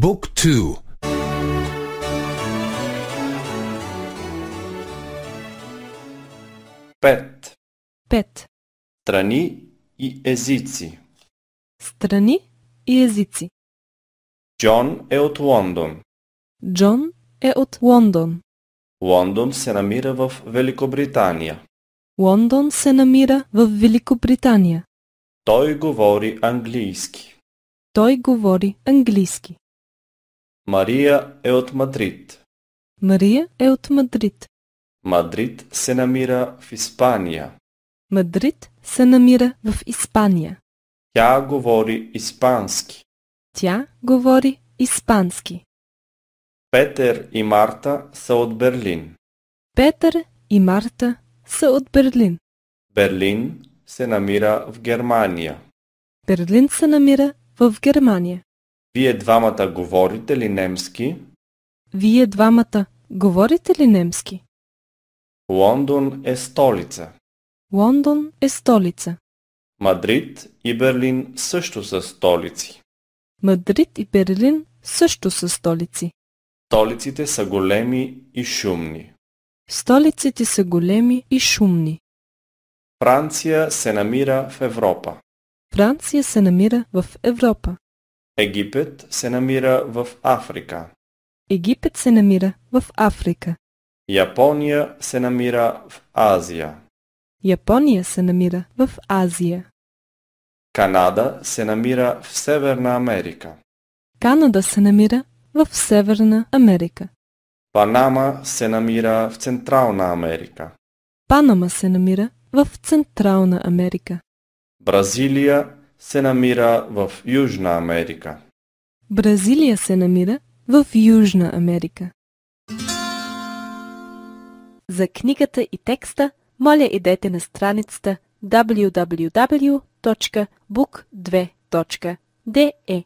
Book 2. Пет. 5. Страни и езици. Страни и езици. Джон е от Лондон. Джон е от Лондон. Лондон се намира в Великобритания. Лондон се намира в Великобритания. Той говори английски. Той говори английски. Мария е от Мадрид. Мария е от Мадрид. Мадрид се намира в Испания. Мадрид се намира в Испания. Тя говори испански. Тя говори испански. Петър и Марта са от Берлин. Петър и Марта са от Берлин. Берлин се намира в Германия. Берлин се намира в Германия. Вие двамата говорите ли немски? Вие двамата говорите ли немски? Лондон е столица. Лондон е столица. Мадрид и Берлин също са столици. Мадрид и Берлин също са столици. Столиците са големи и шумни. Столиците са големи и шумни. Франция се намира в Европа. Франция се намира в Европа. Египет се намира в Африка. Египет се намира в Африка. Япония се намира в Азия. Япония се намира в Азия. Канада се намира в Северна Америка. Канада се намира в Северна Америка. Панама се намира в Централна Америка. Панама се намира в Централна Америка. Бразилия се намира в Южна Америка. Бразилия се намира в Южна Америка. За книгата и текста, моля идете на страницата www.book2.de.